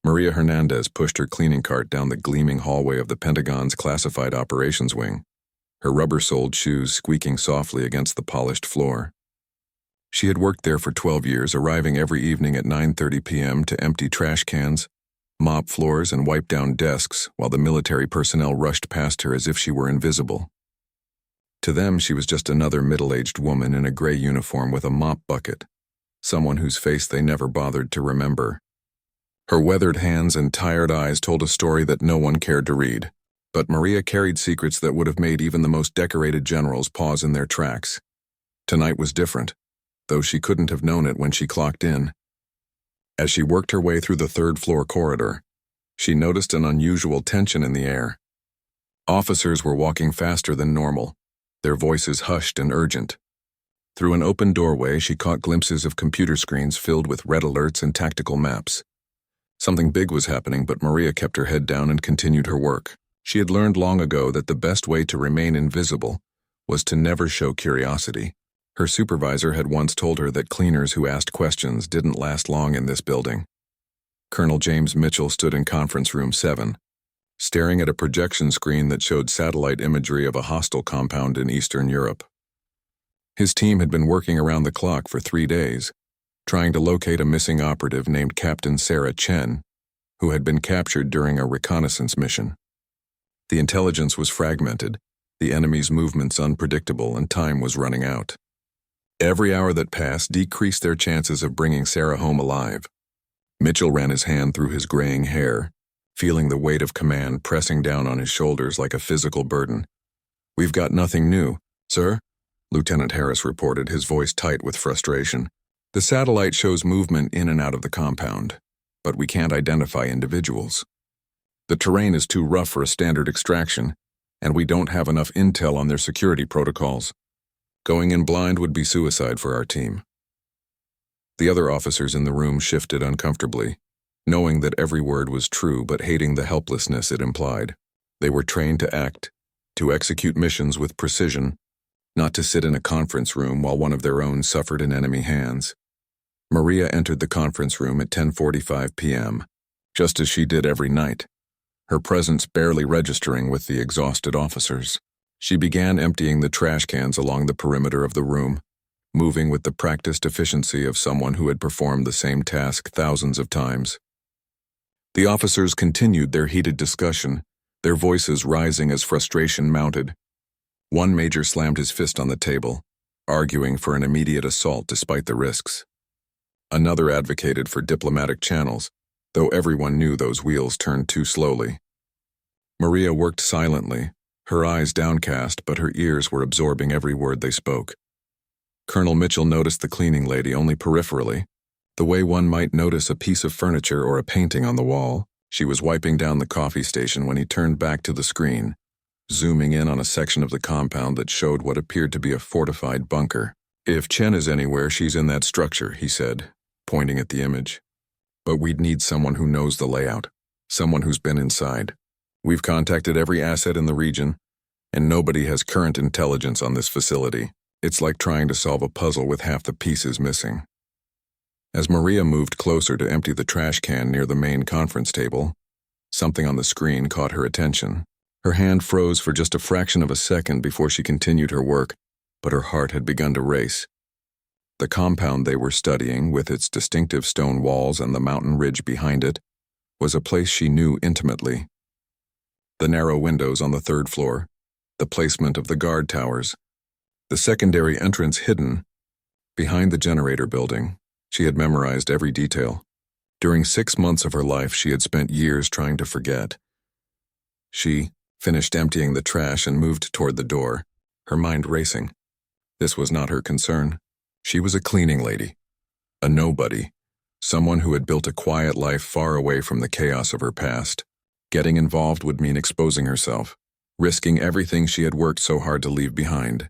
Maria Hernandez pushed her cleaning cart down the gleaming hallway of the Pentagon's classified operations wing, her rubber-soled shoes squeaking softly against the polished floor. She had worked there for 12 years, arriving every evening at 9:30 p.m. to empty trash cans, mop floors, and wipe down desks while the military personnel rushed past her as if she were invisible. To them, she was just another middle-aged woman in a gray uniform with a mop bucket, someone whose face they never bothered to remember. Her weathered hands and tired eyes told a story that no one cared to read, but Maria carried secrets that would have made even the most decorated generals pause in their tracks. Tonight was different, though she couldn't have known it when she clocked in. As she worked her way through the third-floor corridor, she noticed an unusual tension in the air. Officers were walking faster than normal, their voices hushed and urgent. Through an open doorway, she caught glimpses of computer screens filled with red alerts and tactical maps. Something big was happening, but Maria kept her head down and continued her work. She had learned long ago that the best way to remain invisible was to never show curiosity. Her supervisor had once told her that cleaners who asked questions didn't last long in this building. Colonel James Mitchell stood in Conference Room 7, staring at a projection screen that showed satellite imagery of a hostile compound in Eastern Europe. His team had been working around the clock for 3 days, trying to locate a missing operative named Captain Sarah Chen, who had been captured during a reconnaissance mission. The intelligence was fragmented, the enemy's movements unpredictable, and time was running out. Every hour that passed decreased their chances of bringing Sarah home alive. Mitchell ran his hand through his graying hair, feeling the weight of command pressing down on his shoulders like a physical burden. "We've got nothing new, sir," Lieutenant Harris reported, his voice tight with frustration. "The satellite shows movement in and out of the compound, but we can't identify individuals. The terrain is too rough for a standard extraction, and we don't have enough intel on their security protocols. Going in blind would be suicide for our team." The other officers in the room shifted uncomfortably, knowing that every word was true but hating the helplessness it implied. They were trained to act, to execute missions with precision, not to sit in a conference room while one of their own suffered in enemy hands. Maria entered the conference room at 10:45 p.m., just as she did every night, her presence barely registering with the exhausted officers. She began emptying the trash cans along the perimeter of the room, moving with the practiced efficiency of someone who had performed the same task thousands of times. The officers continued their heated discussion, their voices rising as frustration mounted. One major slammed his fist on the table, arguing for an immediate assault despite the risks. Another advocated for diplomatic channels, though everyone knew those wheels turned too slowly. Maria worked silently, her eyes downcast, but her ears were absorbing every word they spoke. Colonel Mitchell noticed the cleaning lady only peripherally, the way one might notice a piece of furniture or a painting on the wall. She was wiping down the coffee station when he turned back to the screen, zooming in on a section of the compound that showed what appeared to be a fortified bunker. "If Chen is anywhere, she's in that structure," he said, pointing at the image. "But we'd need someone who knows the layout, someone who's been inside. We've contacted every asset in the region, and nobody has current intelligence on this facility. It's like trying to solve a puzzle with half the pieces missing." As Maria moved closer to empty the trash can near the main conference table, something on the screen caught her attention. Her hand froze for just a fraction of a second before she continued her work, but her heart had begun to race. The compound they were studying, with its distinctive stone walls and the mountain ridge behind it, was a place she knew intimately. The narrow windows on the third floor, the placement of the guard towers, the secondary entrance hidden behind the generator building. She had memorized every detail. During 6 months of her life, she had spent years trying to forget. She finished emptying the trash and moved toward the door, her mind racing. This was not her concern. She was a cleaning lady, a nobody, someone who had built a quiet life far away from the chaos of her past. Getting involved would mean exposing herself, risking everything she had worked so hard to leave behind.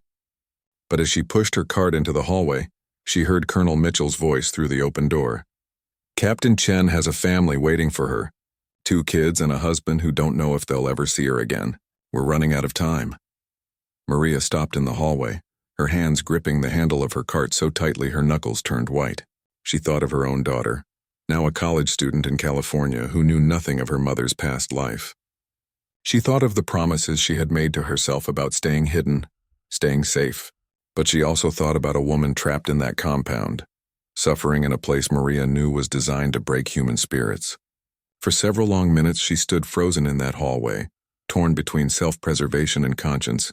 But as she pushed her cart into the hallway, she heard Colonel Mitchell's voice through the open door. "Captain Chen has a family waiting for her. 2 kids and a husband who don't know if they'll ever see her again. We're running out of time." Maria stopped in the hallway, her hands gripping the handle of her cart so tightly her knuckles turned white. She thought of her own daughter, now a college student in California who knew nothing of her mother's past life. She thought of the promises she had made to herself about staying hidden, staying safe, but she also thought about a woman trapped in that compound, suffering in a place Maria knew was designed to break human spirits. For several long minutes she stood frozen in that hallway, torn between self-preservation and conscience.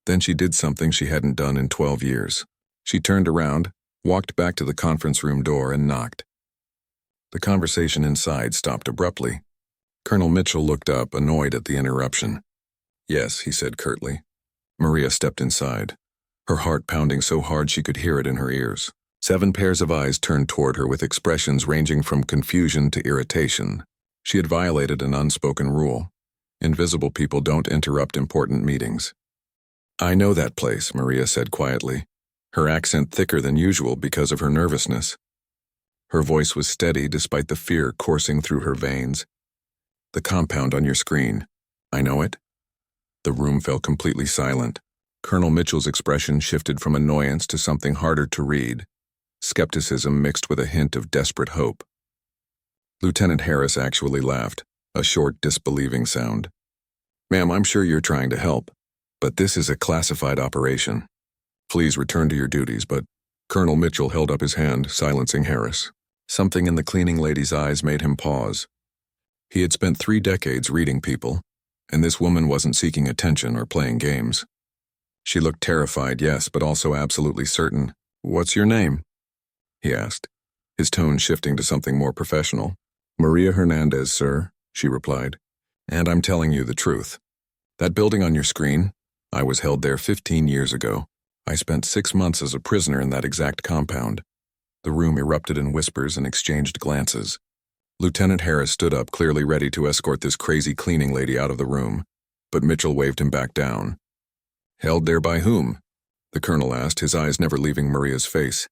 Then she did something she hadn't done in 12 years. She turned around, walked back to the conference room door, and knocked. The conversation inside stopped abruptly. Colonel Mitchell looked up, annoyed at the interruption. "Yes," he said curtly. Maria stepped inside, her heart pounding so hard she could hear it in her ears. 7 pairs of eyes turned toward her with expressions ranging from confusion to irritation. She had violated an unspoken rule. Invisible people don't interrupt important meetings. "I know that place," Maria said quietly, her accent thicker than usual because of her nervousness. Her voice was steady despite the fear coursing through her veins. "The compound on your screen. I know it." The room fell completely silent. Colonel Mitchell's expression shifted from annoyance to something harder to read, skepticism mixed with a hint of desperate hope. Lieutenant Harris actually laughed, a short, disbelieving sound. "Ma'am, I'm sure you're trying to help, but this is a classified operation. Please return to your duties, but—" Colonel Mitchell held up his hand, silencing Harris. Something in the cleaning lady's eyes made him pause. He had spent 3 decades reading people, and this woman wasn't seeking attention or playing games. She looked terrified, yes, but also absolutely certain. "What's your name?" he asked, his tone shifting to something more professional. "Maria Hernandez, sir," she replied. "And I'm telling you the truth. That building on your screen, I was held there 15 years ago. I spent 6 months as a prisoner in that exact compound." The room erupted in whispers and exchanged glances. Lieutenant Harris stood up, clearly ready to escort this crazy cleaning lady out of the room, but Mitchell waved him back down. "Held there by whom?" the colonel asked, his eyes never leaving Maria's face.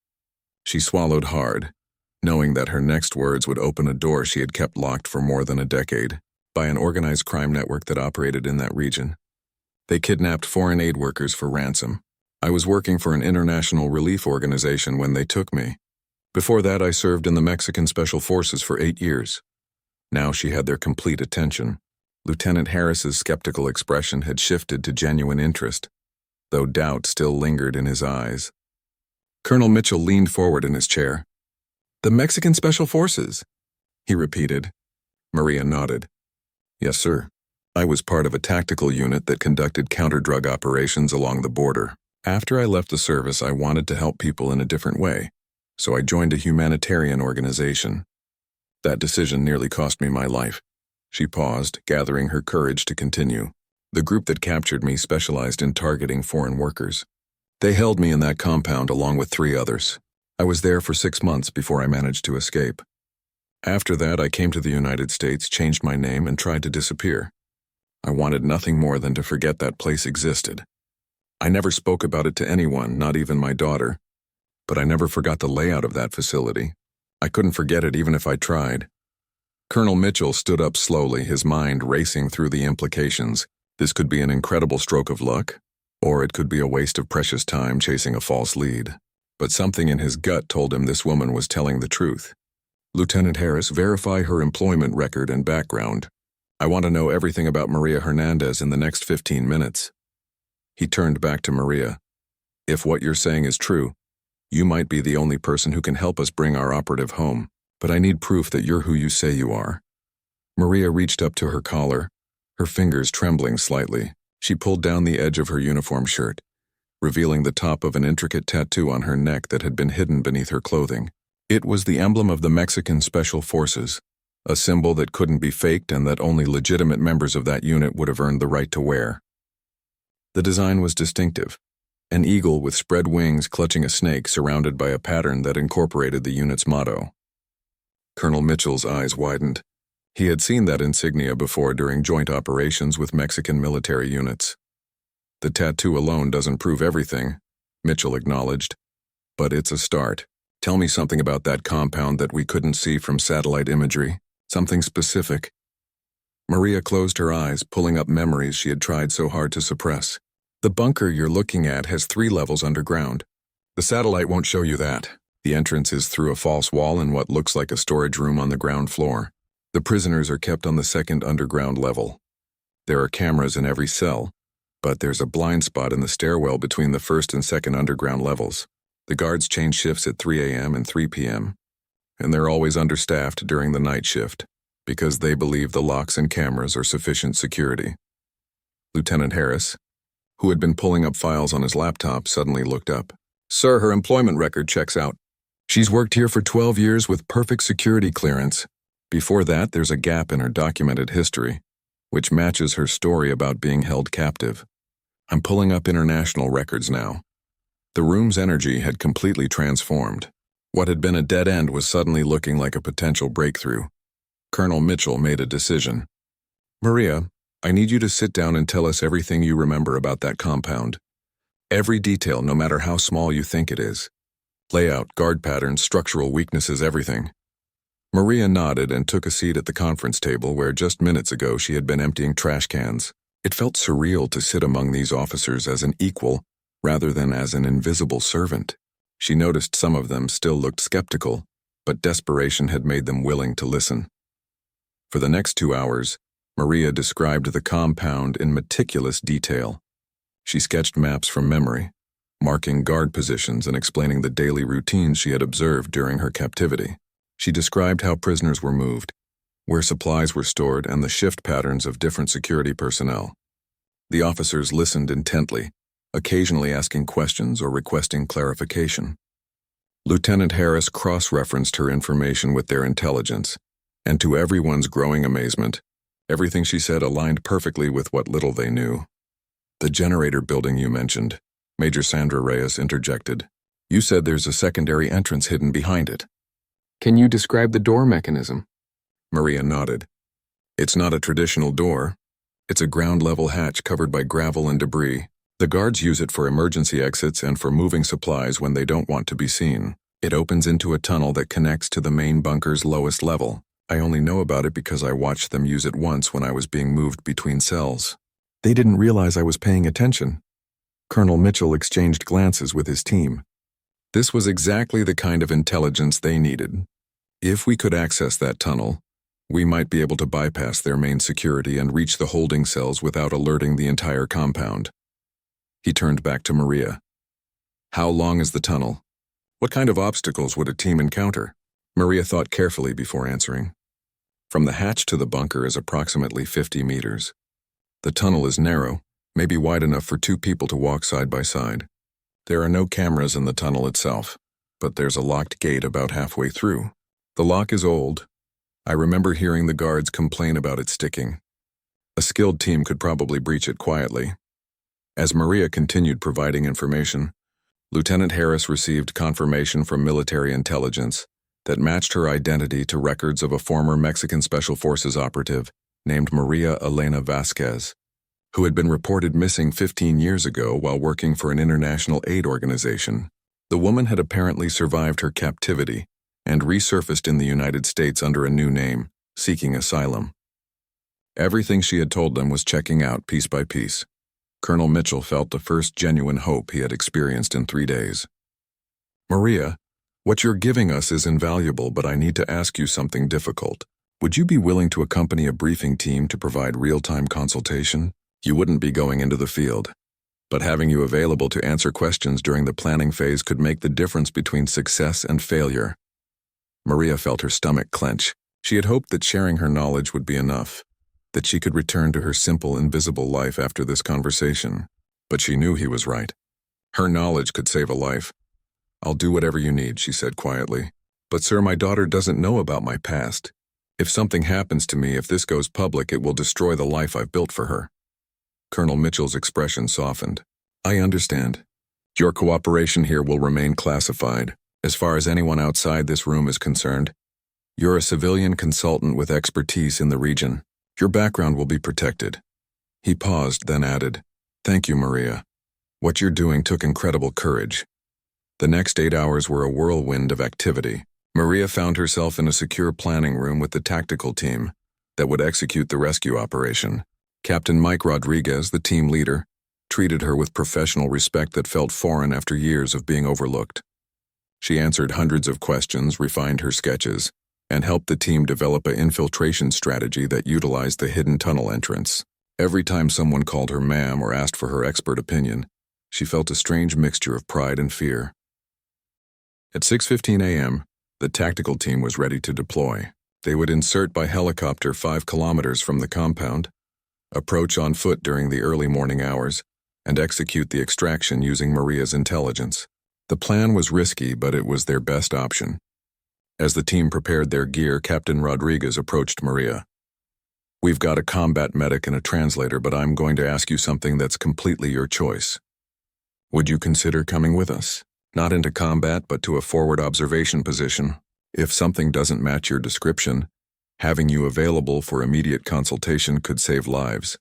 She swallowed hard, knowing that her next words would open a door she had kept locked for more than a decade. "By an organized crime network that operated in that region. They kidnapped foreign aid workers for ransom. I was working for an international relief organization when they took me. Before that, I served in the Mexican Special Forces for 8 years. Now she had their complete attention. Lieutenant Harris's skeptical expression had shifted to genuine interest, though doubt still lingered in his eyes. Colonel Mitchell leaned forward in his chair. "The Mexican Special Forces," he repeated. Maria nodded. "Yes, sir. I was part of a tactical unit that conducted counter-drug operations along the border. After I left the service, I wanted to help people in a different way, so I joined a humanitarian organization. That decision nearly cost me my life." She paused, gathering her courage to continue. "The group that captured me specialized in targeting foreign workers. They held me in that compound along with 3 others. I was there for 6 months before I managed to escape. After that, I came to the United States, changed my name, and tried to disappear. I wanted nothing more than to forget that place existed. I never spoke about it to anyone, not even my daughter. But I never forgot the layout of that facility. I couldn't forget it even if I tried." Colonel Mitchell stood up slowly, his mind racing through the implications. This could be an incredible stroke of luck, or it could be a waste of precious time chasing a false lead. But something in his gut told him this woman was telling the truth. "Lieutenant Harris, verify her employment record and background. I want to know everything about Maria Hernandez in the next 15 minutes. He turned back to Maria. "If what you're saying is true, you might be the only person who can help us bring our operative home, but I need proof that you're who you say you are." Maria reached up to her collar, her fingers trembling slightly. She pulled down the edge of her uniform shirt, revealing the top of an intricate tattoo on her neck that had been hidden beneath her clothing. It was the emblem of the Mexican Special Forces, a symbol that couldn't be faked and that only legitimate members of that unit would have earned the right to wear. The design was distinctive, an eagle with spread wings clutching a snake surrounded by a pattern that incorporated the unit's motto. Colonel Mitchell's eyes widened. He had seen that insignia before during joint operations with Mexican military units. "The tattoo alone doesn't prove everything," Mitchell acknowledged, "but it's a start. Tell me something about that compound that we couldn't see from satellite imagery, something specific." Maria closed her eyes, pulling up memories she had tried so hard to suppress. "The bunker you're looking at has 3 levels underground. The satellite won't show you that. The entrance is through a false wall in what looks like a storage room on the ground floor. The prisoners are kept on the second underground level. There are cameras in every cell, but there's a blind spot in the stairwell between the first and second underground levels. The guards change shifts at 3 a.m. and 3 p.m., and they're always understaffed during the night shift because they believe the locks and cameras are sufficient security. Lieutenant Harris, who had been pulling up files on his laptop, suddenly looked up. "Sir, her employment record checks out. She's worked here for 12 years with perfect security clearance. Before that, there's a gap in her documented history, which matches her story about being held captive. I'm pulling up international records now." The room's energy had completely transformed. What had been a dead end was suddenly looking like a potential breakthrough. Colonel Mitchell made a decision. "Maria, I need you to sit down and tell us everything you remember about that compound. Every detail, no matter how small you think it is. Layout, guard patterns, structural weaknesses, everything." Maria nodded and took a seat at the conference table where just minutes ago she had been emptying trash cans. It felt surreal to sit among these officers as an equal rather than as an invisible servant. She noticed some of them still looked skeptical, but desperation had made them willing to listen. For the next 2 hours, Maria described the compound in meticulous detail. She sketched maps from memory, marking guard positions and explaining the daily routines she had observed during her captivity. She described how prisoners were moved, where supplies were stored, and the shift patterns of different security personnel. The officers listened intently, occasionally asking questions or requesting clarification. Lieutenant Harris cross-referenced her information with their intelligence, and to everyone's growing amazement, everything she said aligned perfectly with what little they knew. "The generator building you mentioned," Major Sandra Reyes interjected. "You said there's a secondary entrance hidden behind it. Can you describe the door mechanism?" Maria nodded. "It's not a traditional door. It's a ground-level hatch covered by gravel and debris. The guards use it for emergency exits and for moving supplies when they don't want to be seen. It opens into a tunnel that connects to the main bunker's lowest level. I only know about it because I watched them use it once when I was being moved between cells. They didn't realize I was paying attention." Colonel Mitchell exchanged glances with his team. This was exactly the kind of intelligence they needed. If we could access that tunnel, we might be able to bypass their main security and reach the holding cells without alerting the entire compound. He turned back to Maria. "How long is the tunnel? What kind of obstacles would a team encounter?" Maria thought carefully before answering. "From the hatch to the bunker is approximately 50 meters. The tunnel is narrow, maybe wide enough for 2 people to walk side by side. There are no cameras in the tunnel itself, but there's a locked gate about halfway through. The lock is old. I remember hearing the guards complain about it sticking. A skilled team could probably breach it quietly." As Maria continued providing information, Lieutenant Harris received confirmation from military intelligence that matched her identity to records of a former Mexican Special Forces operative named Maria Elena Vasquez, who had been reported missing 15 years ago while working for an international aid organization. The woman had apparently survived her captivity and resurfaced in the United States under a new name, seeking asylum. Everything she had told them was checking out piece by piece. Colonel Mitchell felt the first genuine hope he had experienced in 3 days. "Maria, what you're giving us is invaluable, but I need to ask you something difficult. Would you be willing to accompany a briefing team to provide real-time consultation? You wouldn't be going into the field, but having you available to answer questions during the planning phase could make the difference between success and failure." Maria felt her stomach clench. She had hoped that sharing her knowledge would be enough, that she could return to her simple, invisible life after this conversation. But she knew he was right. Her knowledge could save a life. "I'll do whatever you need," she said quietly. "But sir, my daughter doesn't know about my past. If something happens to me, if this goes public, it will destroy the life I've built for her." Colonel Mitchell's expression softened. "I understand. Your cooperation here will remain classified. As far as anyone outside this room is concerned, you're a civilian consultant with expertise in the region. Your background will be protected." He paused, then added, "Thank you, Maria. What you're doing took incredible courage." The next 8 hours were a whirlwind of activity. Maria found herself in a secure planning room with the tactical team that would execute the rescue operation. Captain Mike Rodriguez, the team leader, treated her with professional respect that felt foreign after years of being overlooked. She answered hundreds of questions, refined her sketches, and helped the team develop an infiltration strategy that utilized the hidden tunnel entrance. Every time someone called her ma'am or asked for her expert opinion, she felt a strange mixture of pride and fear. At 6:15 a.m., the tactical team was ready to deploy. They would insert by helicopter 5 kilometers from the compound, approach on foot during the early morning hours, and execute the extraction using Maria's intelligence. The plan was risky, but it was their best option. As the team prepared their gear, Captain Rodriguez approached Maria. "We've got a combat medic and a translator, but I'm going to ask you something that's completely your choice. Would you consider coming with us? Not into combat, but to a forward observation position. If something doesn't match your description, having you available for immediate consultation could save lives."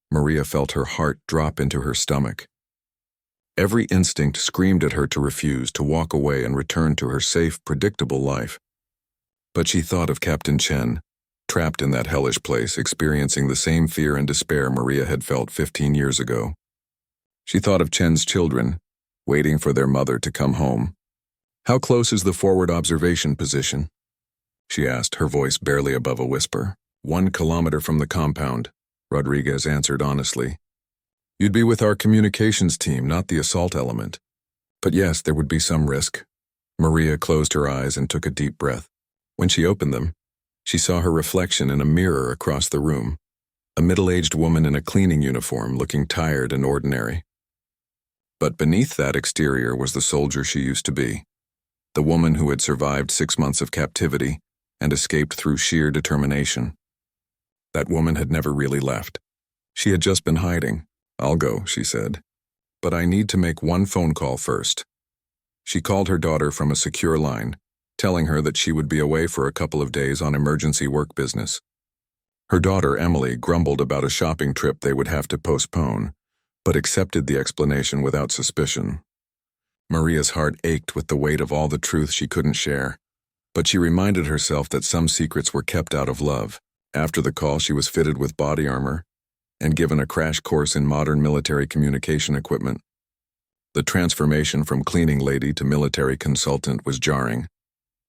Maria felt her heart drop into her stomach. Every instinct screamed at her to refuse, to walk away and return to her safe, predictable life. But she thought of Captain Chen, trapped in that hellish place, experiencing the same fear and despair Maria had felt 15 years ago. She thought of Chen's children, waiting for their mother to come home. "How close is the forward observation position?" she asked, her voice barely above a whisper. 1 kilometer from the compound," Rodriguez answered honestly. "You'd be with our communications team, not the assault element. But yes, there would be some risk." Maria closed her eyes and took a deep breath. When she opened them, she saw her reflection in a mirror across the room, a middle-aged woman in a cleaning uniform looking tired and ordinary. But beneath that exterior was the soldier she used to be, the woman who had survived 6 months of captivity and escaped through sheer determination. That woman had never really left. She had just been hiding. "I'll go," she said. "But I need to make one phone call first." She called her daughter from a secure line, telling her that she would be away for a couple of days on emergency work business. Her daughter, Emily, grumbled about a shopping trip they would have to postpone, but accepted the explanation without suspicion. Maria's heart ached with the weight of all the truth she couldn't share, but she reminded herself that some secrets were kept out of love. After the call, she was fitted with body armor and given a crash course in modern military communication equipment. The transformation from cleaning lady to military consultant was jarring.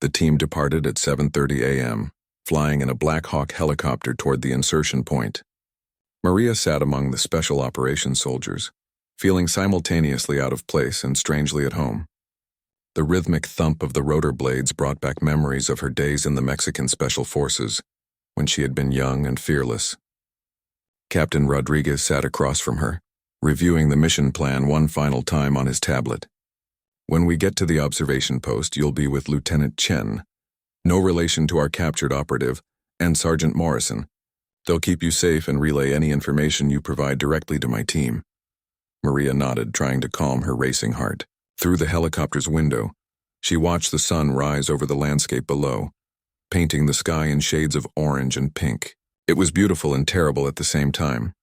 The team departed at 7:30 a.m., flying in a Black Hawk helicopter toward the insertion point. Maria sat among the special operations soldiers, feeling simultaneously out of place and strangely at home. The rhythmic thump of the rotor blades brought back memories of her days in the Mexican Special Forces, when she had been young and fearless. Captain Rodriguez sat across from her, reviewing the mission plan one final time on his tablet. "When we get to the observation post, you'll be with Lieutenant Chen, no relation to our captured operative, and Sergeant Morrison. They'll keep you safe and relay any information you provide directly to my team." Maria nodded, trying to calm her racing heart. Through the helicopter's window, she watched the sun rise over the landscape below, painting the sky in shades of orange and pink. It was beautiful and terrible at the same time,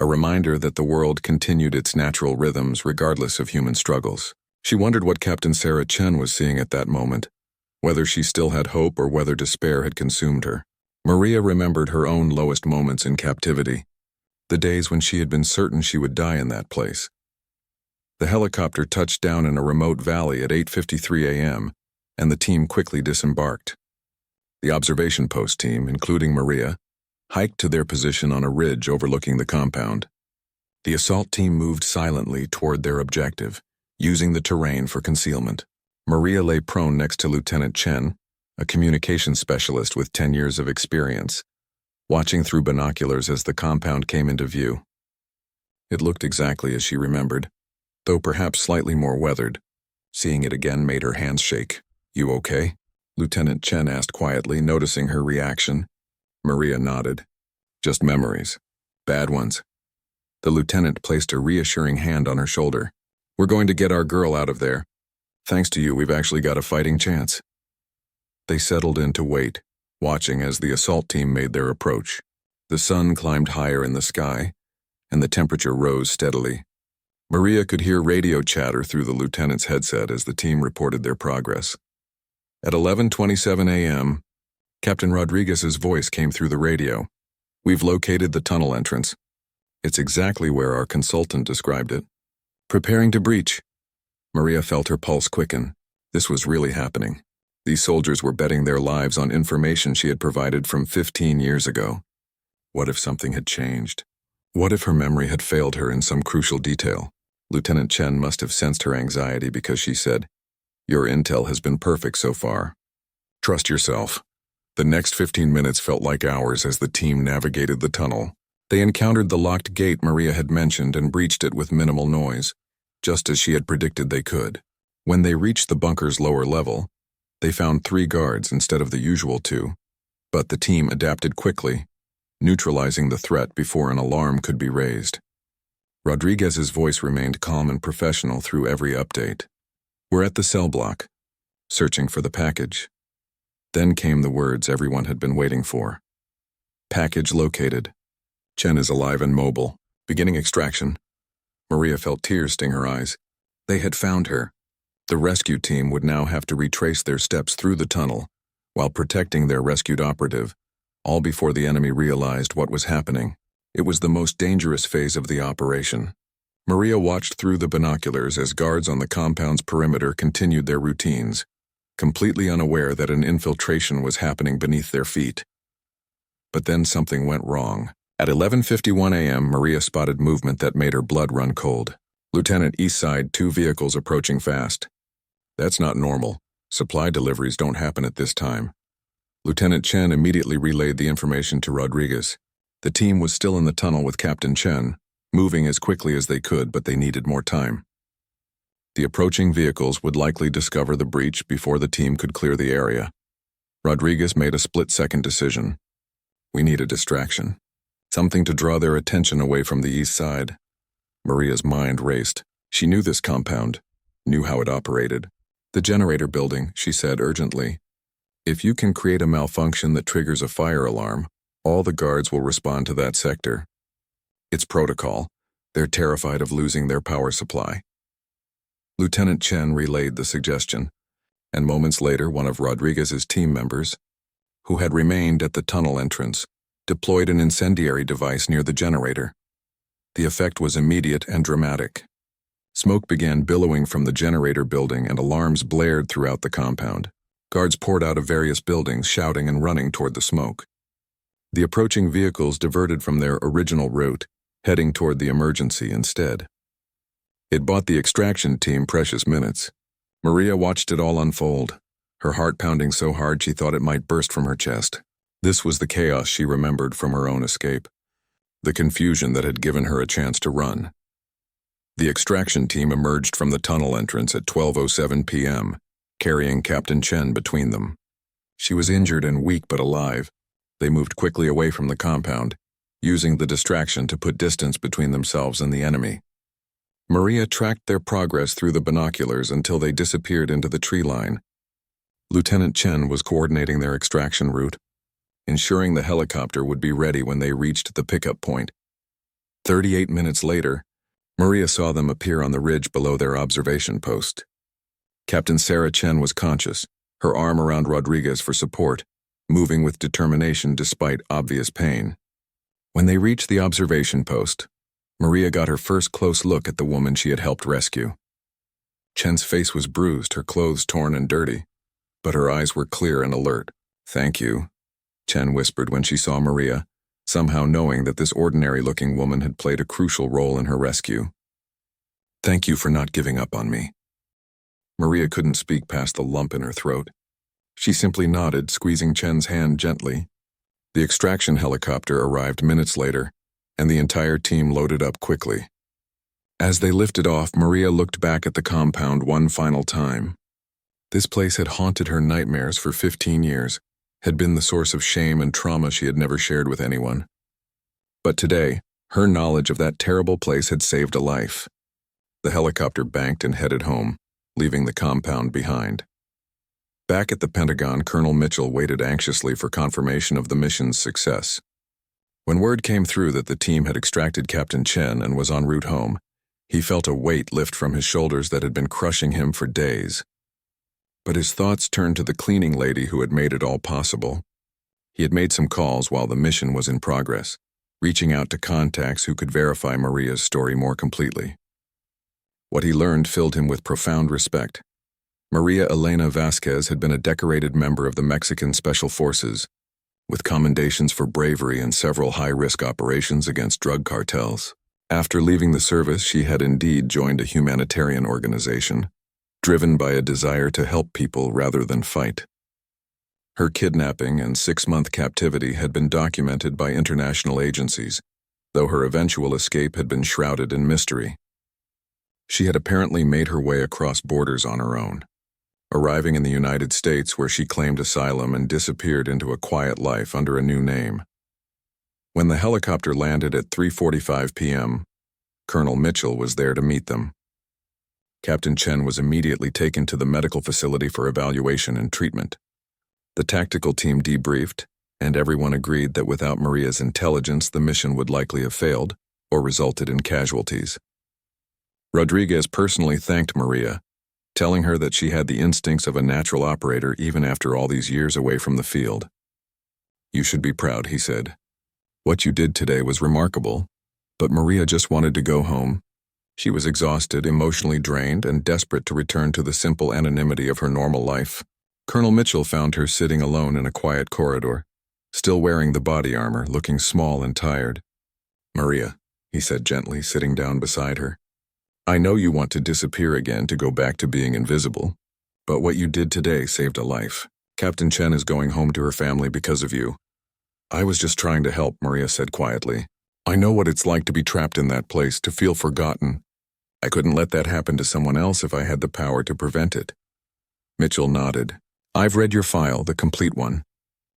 a reminder that the world continued its natural rhythms regardless of human struggles. She wondered what Captain Sarah Chen was seeing at that moment, whether she still had hope or whether despair had consumed her. Maria remembered her own lowest moments in captivity, the days when she had been certain she would die in that place. The helicopter touched down in a remote valley at 8:53 a.m., and the team quickly disembarked. The observation post team, including Maria, hiked to their position on a ridge overlooking the compound. The assault team moved silently toward their objective, using the terrain for concealment. Maria lay prone next to Lieutenant Chen, a communications specialist with 10 years of experience, watching through binoculars as the compound came into view. It looked exactly as she remembered, though perhaps slightly more weathered. Seeing it again made her hands shake. "You okay?" Lieutenant Chen asked quietly, noticing her reaction. Maria nodded. "Just memories. Bad ones." The lieutenant placed a reassuring hand on her shoulder. "We're going to get our girl out of there. Thanks to you, we've actually got a fighting chance." They settled in to wait, watching as the assault team made their approach. The sun climbed higher in the sky, and the temperature rose steadily. Maria could hear radio chatter through the lieutenant's headset as the team reported their progress. At 11:27 a.m., Captain Rodriguez's voice came through the radio. "We've located the tunnel entrance. It's exactly where our consultant described it. Preparing to breach." Maria felt her pulse quicken. This was really happening. These soldiers were betting their lives on information she had provided from 15 years ago. What if something had changed? What if her memory had failed her in some crucial detail? Lieutenant Chen must have sensed her anxiety because she said, "Your intel has been perfect so far. Trust yourself." The next 15 minutes felt like hours as the team navigated the tunnel. They encountered the locked gate Maria had mentioned and breached it with minimal noise, just as she had predicted they could. When they reached the bunker's lower level, they found 3 guards instead of the usual 2, but the team adapted quickly, neutralizing the threat before an alarm could be raised. Rodriguez's voice remained calm and professional through every update. "We're at the cell block, searching for the package." Then came the words everyone had been waiting for. "Package located. Chen is alive and mobile. Beginning extraction." Maria felt tears sting her eyes. They had found her. The rescue team would now have to retrace their steps through the tunnel, while protecting their rescued operative, all before the enemy realized what was happening. It was the most dangerous phase of the operation. Maria watched through the binoculars as guards on the compound's perimeter continued their routines, completely unaware that an infiltration was happening beneath their feet. But then something went wrong. At 11:51 a.m., Maria spotted movement that made her blood run cold. "Lieutenant, east side, 2 vehicles approaching fast." "That's not normal. Supply deliveries don't happen at this time." Lieutenant Chen immediately relayed the information to Rodriguez. The team was still in the tunnel with Captain Chen, moving as quickly as they could, but they needed more time. The approaching vehicles would likely discover the breach before the team could clear the area. Rodriguez made a split-second decision. "We need a distraction. Something to draw their attention away from the east side." Maria's mind raced. She knew this compound, knew how it operated. "The generator building," she said urgently. "If you can create a malfunction that triggers a fire alarm, all the guards will respond to that sector. It's protocol. They're terrified of losing their power supply." Lieutenant Chen relayed the suggestion, and moments later one of Rodriguez's team members, who had remained at the tunnel entrance, deployed an incendiary device near the generator. The effect was immediate and dramatic. Smoke began billowing from the generator building and alarms blared throughout the compound. Guards poured out of various buildings, shouting and running toward the smoke. The approaching vehicles diverted from their original route, heading toward the emergency instead. It bought the extraction team precious minutes. Maria watched it all unfold, her heart pounding so hard she thought it might burst from her chest. This was the chaos she remembered from her own escape, the confusion that had given her a chance to run. The extraction team emerged from the tunnel entrance at 12:07 p.m., carrying Captain Chen between them. She was injured and weak but alive. They moved quickly away from the compound, using the distraction to put distance between themselves and the enemy. Maria tracked their progress through the binoculars until they disappeared into the tree line. Lieutenant Chen was coordinating their extraction route, ensuring the helicopter would be ready when they reached the pickup point. 38 minutes later, Maria saw them appear on the ridge below their observation post. Captain Sarah Chen was conscious, her arm around Rodriguez for support, moving with determination despite obvious pain. When they reached the observation post, Maria got her first close look at the woman she had helped rescue. Chen's face was bruised, her clothes torn and dirty, but her eyes were clear and alert. "Thank you," Chen whispered when she saw Maria, somehow knowing that this ordinary-looking woman had played a crucial role in her rescue. "Thank you for not giving up on me." Maria couldn't speak past the lump in her throat. She simply nodded, squeezing Chen's hand gently. The extraction helicopter arrived minutes later, and the entire team loaded up quickly. As they lifted off, Maria looked back at the compound one final time. This place had haunted her nightmares for 15 years, had been the source of shame and trauma she had never shared with anyone. But today, her knowledge of that terrible place had saved a life. The helicopter banked and headed home, leaving the compound behind. Back at the Pentagon, Colonel Mitchell waited anxiously for confirmation of the mission's success. When word came through that the team had extracted Captain Chen and was en route home, he felt a weight lift from his shoulders that had been crushing him for days. But his thoughts turned to the cleaning lady who had made it all possible. He had made some calls while the mission was in progress, reaching out to contacts who could verify Maria's story more completely. What he learned filled him with profound respect. Maria Elena Vasquez had been a decorated member of the Mexican Special Forces, with commendations for bravery and several high-risk operations against drug cartels. After leaving the service, she had indeed joined a humanitarian organization, driven by a desire to help people rather than fight. Her kidnapping and 6-month captivity had been documented by international agencies, though her eventual escape had been shrouded in mystery. She had apparently made her way across borders on her own, arriving in the United States where she claimed asylum and disappeared into a quiet life under a new name. When the helicopter landed at 3:45 p.m., Colonel Mitchell was there to meet them. Captain Chen was immediately taken to the medical facility for evaluation and treatment. The tactical team debriefed, and everyone agreed that without Maria's intelligence, the mission would likely have failed or resulted in casualties. Rodriguez personally thanked Maria, telling her that she had the instincts of a natural operator even after all these years away from the field. "You should be proud," he said. "What you did today was remarkable, but Maria just wanted to go home." She was exhausted, emotionally drained, and desperate to return to the simple anonymity of her normal life. Colonel Mitchell found her sitting alone in a quiet corridor, still wearing the body armor, looking small and tired. "Maria," he said gently, sitting down beside her, "I know you want to disappear again to go back to being invisible, but what you did today saved a life. Captain Chen is going home to her family because of you." "I was just trying to help," Maria said quietly. "I know what it's like to be trapped in that place, to feel forgotten. I couldn't let that happen to someone else if I had the power to prevent it." Mitchell nodded. "I've read your file, the complete one.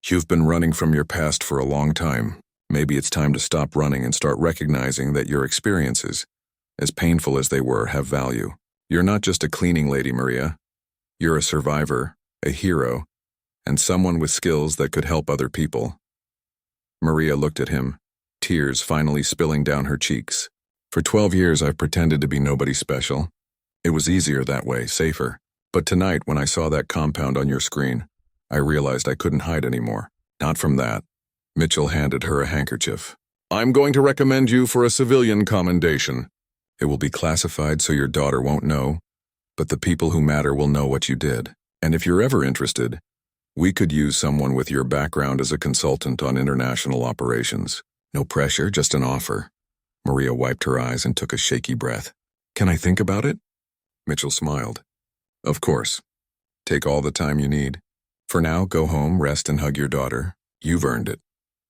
You've been running from your past for a long time. Maybe it's time to stop running and start recognizing that your experiences, as painful as they were, have value. You're not just a cleaning lady, Maria. You're a survivor, a hero, and someone with skills that could help other people." Maria looked at him, tears finally spilling down her cheeks. "For 12 years I've pretended to be nobody special. It was easier that way, safer. But tonight, when I saw that compound on your screen, I realized I couldn't hide anymore. Not from that." Mitchell handed her a handkerchief. "I'm going to recommend you for a civilian commendation. It will be classified so your daughter won't know, but the people who matter will know what you did. And if you're ever interested, we could use someone with your background as a consultant on international operations. No pressure, just an offer." Maria wiped her eyes and took a shaky breath. "Can I think about it?" Mitchell smiled. "Of course. Take all the time you need. For now, go home, rest, and hug your daughter. You've earned it."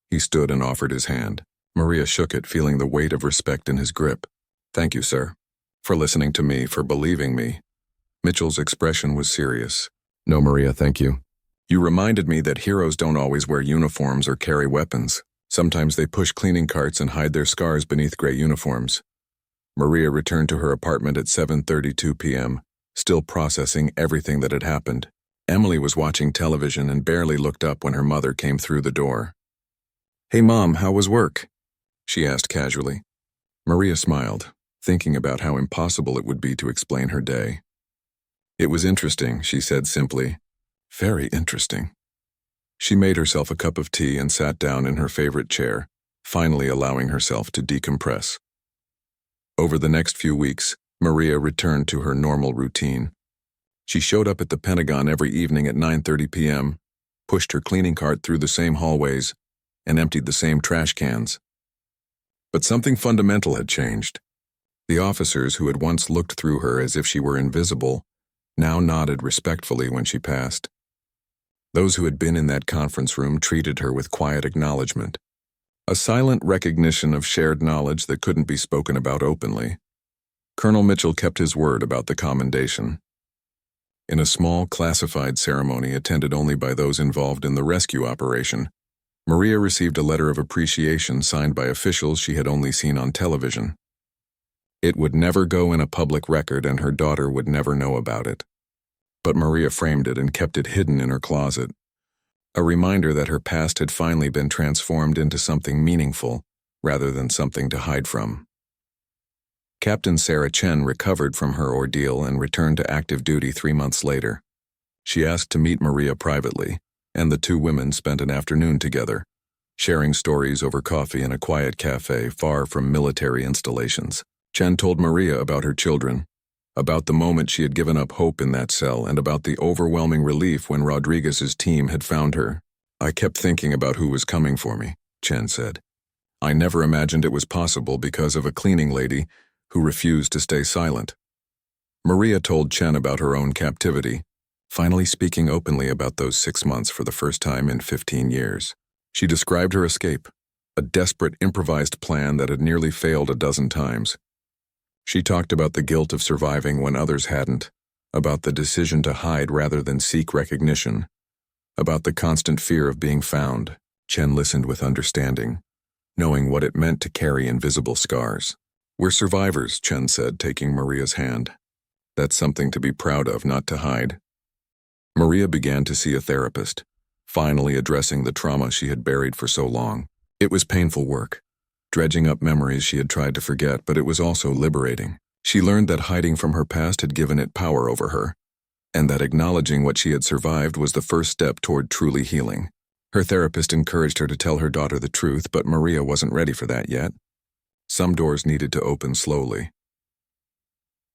He stood and offered his hand. Maria shook it, feeling the weight of respect in his grip. "Thank you, sir. For listening to me, for believing me." Mitchell's expression was serious. "No, Maria, thank you. You reminded me that heroes don't always wear uniforms or carry weapons. Sometimes they push cleaning carts and hide their scars beneath gray uniforms." Maria returned to her apartment at 7:32 p.m., still processing everything that had happened. Emily was watching television and barely looked up when her mother came through the door. "Hey, Mom, how was work?" she asked casually. Maria smiled, thinking about how impossible it would be to explain her day. "It was interesting," she said simply. "Very interesting." She made herself a cup of tea and sat down in her favorite chair, finally allowing herself to decompress. Over the next few weeks, Maria returned to her normal routine. She showed up at the Pentagon every evening at 9:30 p.m., pushed her cleaning cart through the same hallways, and emptied the same trash cans. But something fundamental had changed. The officers who had once looked through her as if she were invisible now nodded respectfully when she passed. Those who had been in that conference room treated her with quiet acknowledgement, a silent recognition of shared knowledge that couldn't be spoken about openly. Colonel Mitchell kept his word about the commendation. In a small, classified ceremony attended only by those involved in the rescue operation, Maria received a letter of appreciation signed by officials she had only seen on television. It would never go in a public record and her daughter would never know about it. But Maria framed it and kept it hidden in her closet, a reminder that her past had finally been transformed into something meaningful rather than something to hide from. Captain Sarah Chen recovered from her ordeal and returned to active duty 3 months later. She asked to meet Maria privately, and the two women spent an afternoon together, sharing stories over coffee in a quiet cafe far from military installations. Chen told Maria about her children, about the moment she had given up hope in that cell, and about the overwhelming relief when Rodriguez's team had found her. "I kept thinking about who was coming for me," Chen said. "I never imagined it was possible because of a cleaning lady who refused to stay silent." Maria told Chen about her own captivity, finally speaking openly about those 6 months for the first time in 15 years. She described her escape, a desperate improvised plan that had nearly failed a dozen times. She talked about the guilt of surviving when others hadn't, about the decision to hide rather than seek recognition, about the constant fear of being found. Chen listened with understanding, knowing what it meant to carry invisible scars. "We're survivors," Chen said, taking Maria's hand. "That's something to be proud of, not to hide." Maria began to see a therapist, finally addressing the trauma she had buried for so long. It was painful work, dredging up memories she had tried to forget, but it was also liberating. She learned that hiding from her past had given it power over her, and that acknowledging what she had survived was the first step toward truly healing. Her therapist encouraged her to tell her daughter the truth, but Maria wasn't ready for that yet. Some doors needed to open slowly.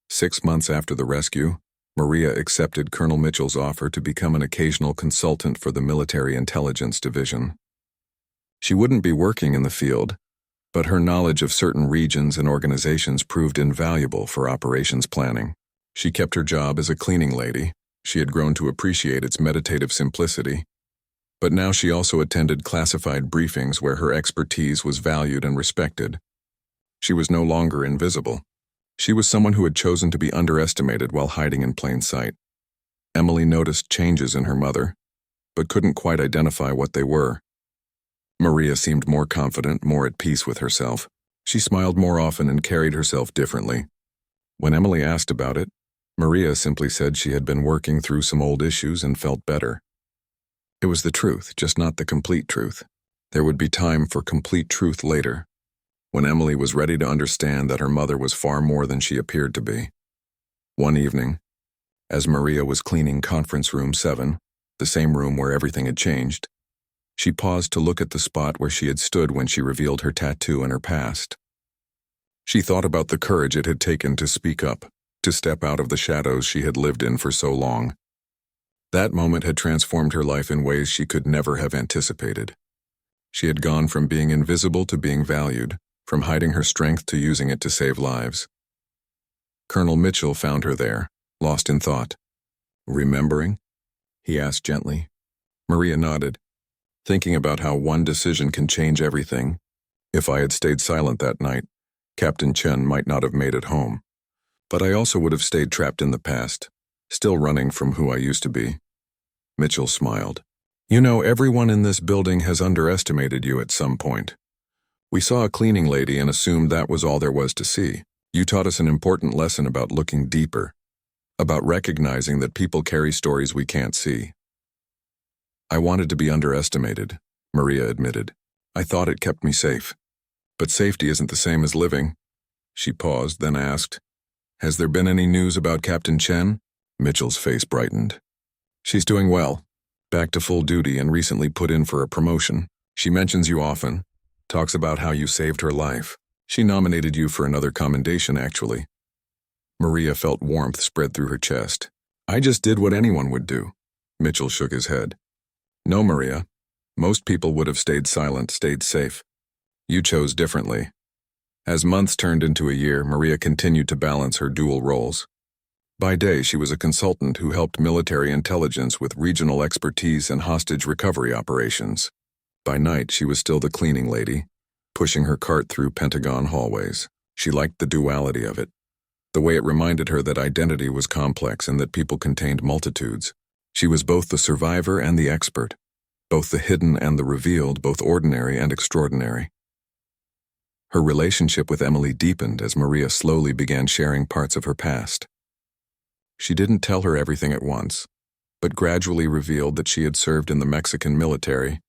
6 months after the rescue, Maria accepted Colonel Mitchell's offer to become an occasional consultant for the Military Intelligence Division. She wouldn't be working in the field, but her knowledge of certain regions and organizations proved invaluable for operations planning. She kept her job as a cleaning lady. She had grown to appreciate its meditative simplicity. But now she also attended classified briefings where her expertise was valued and respected. She was no longer invisible. She was someone who had chosen to be underestimated while hiding in plain sight. Emily noticed changes in her mother, but couldn't quite identify what they were. Maria seemed more confident, more at peace with herself. She smiled more often and carried herself differently. When Emily asked about it, Maria simply said she had been working through some old issues and felt better. It was the truth, just not the complete truth. There would be time for complete truth later, when Emily was ready to understand that her mother was far more than she appeared to be. One evening, as Maria was cleaning Conference Room 7, the same room where everything had changed, she paused to look at the spot where she had stood when she revealed her tattoo and her past. She thought about the courage it had taken to speak up, to step out of the shadows she had lived in for so long. That moment had transformed her life in ways she could never have anticipated. She had gone from being invisible to being valued, from hiding her strength to using it to save lives. Colonel Mitchell found her there, lost in thought. "Remembering?" he asked gently. Maria nodded, thinking about how one decision can change everything. "If I had stayed silent that night, Captain Chen might not have made it home. But I also would have stayed trapped in the past, still running from who I used to be." Mitchell smiled. "You know, everyone in this building has underestimated you at some point. We saw a cleaning lady and assumed that was all there was to see. You taught us an important lesson about looking deeper, about recognizing that people carry stories we can't see." "I wanted to be underestimated," Maria admitted. "I thought it kept me safe. But safety isn't the same as living." She paused, then asked, "Has there been any news about Captain Chen?" Mitchell's face brightened. "She's doing well, back to full duty and recently put in for a promotion. She mentions you often, talks about how you saved her life. She nominated you for another commendation, actually." Maria felt warmth spread through her chest. "I just did what anyone would do." Mitchell shook his head. "No, Maria. Most people would have stayed silent, stayed safe. You chose differently." As months turned into a year, Maria continued to balance her dual roles. By day, she was a consultant who helped military intelligence with regional expertise and hostage recovery operations. By night, she was still the cleaning lady, pushing her cart through Pentagon hallways. She liked the duality of it, the way it reminded her that identity was complex and that people contained multitudes. She was both the survivor and the expert, both the hidden and the revealed, both ordinary and extraordinary. Her relationship with Emily deepened as Maria slowly began sharing parts of her past. She didn't tell her everything at once, but gradually revealed that she had served in the Mexican military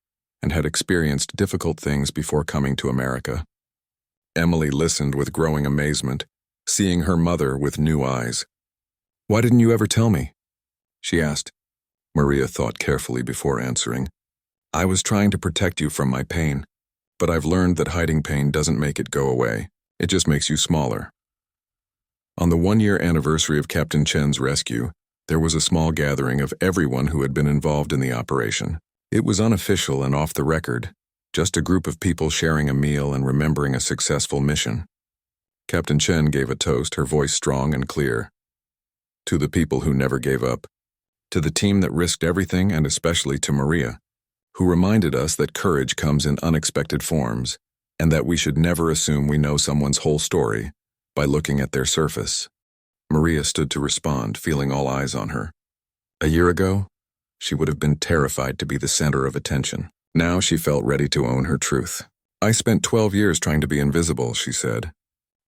and had experienced difficult things before coming to America. Emily listened with growing amazement, seeing her mother with new eyes. "Why didn't you ever tell me?" she asked. Maria thought carefully before answering. "I was trying to protect you from my pain, but I've learned that hiding pain doesn't make it go away. It just makes you smaller." On the one-year anniversary of Captain Chen's rescue, there was a small gathering of everyone who had been involved in the operation. It was unofficial and off the record, just a group of people sharing a meal and remembering a successful mission. Captain Chen gave a toast, her voice strong and clear. To the people who never gave up. To the team that risked everything, and especially to Maria, who reminded us that courage comes in unexpected forms, and that we should never assume we know someone's whole story by looking at their surface. Maria stood to respond, feeling all eyes on her. A year ago, she would have been terrified to be the center of attention. Now she felt ready to own her truth. I spent 12 years trying to be invisible, she said.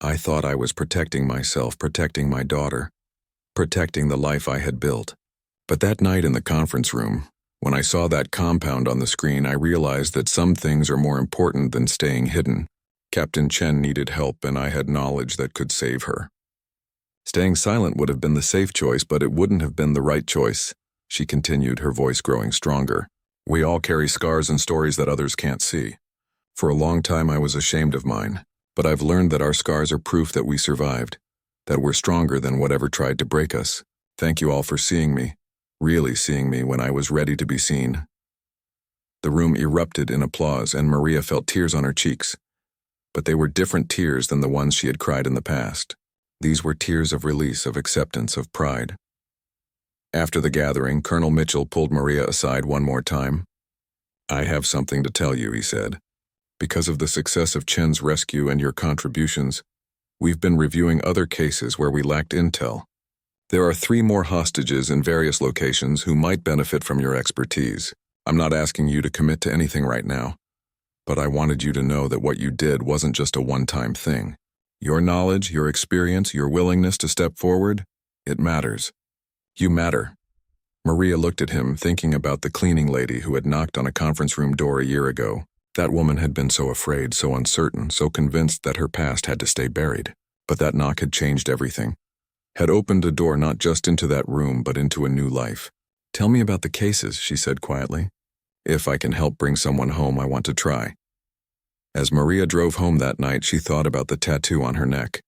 I thought I was protecting myself, protecting my daughter, protecting the life I had built. But that night in the conference room, when I saw that compound on the screen, I realized that some things are more important than staying hidden. Captain Chen needed help, and I had knowledge that could save her. Staying silent would have been the safe choice, but it wouldn't have been the right choice, she continued, her voice growing stronger. We all carry scars and stories that others can't see. For a long time I was ashamed of mine, but I've learned that our scars are proof that we survived, that we're stronger than whatever tried to break us. Thank you all for seeing me, really seeing me when I was ready to be seen. The room erupted in applause, and Maria felt tears on her cheeks. But they were different tears than the ones she had cried in the past. These were tears of release, of acceptance, of pride. After the gathering, Colonel Mitchell pulled Maria aside one more time. I have something to tell you, he said. Because of the success of Chen's rescue and your contributions, we've been reviewing other cases where we lacked intel. There are 3 more hostages in various locations who might benefit from your expertise. I'm not asking you to commit to anything right now, but I wanted you to know that what you did wasn't just a one-time thing. Your knowledge, your experience, your willingness to step forward, it matters. You matter. Maria looked at him, thinking about the cleaning lady who had knocked on a conference room door a year ago. That woman had been so afraid, so uncertain, so convinced that her past had to stay buried. But that knock had changed everything. Had opened a door not just into that room, but into a new life. Tell me about the cases, she said quietly. If I can help bring someone home, I want to try. As Maria drove home that night, she thought about the tattoo on her neck,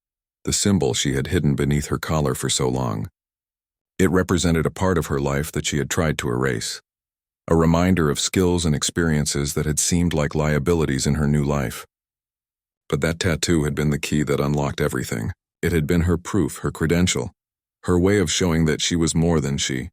the symbol she had hidden beneath her collar for so long. It represented a part of her life that she had tried to erase, a reminder of skills and experiences that had seemed like liabilities in her new life. But that tattoo had been the key that unlocked everything. It had been her proof, her credential, her way of showing that she was more than she.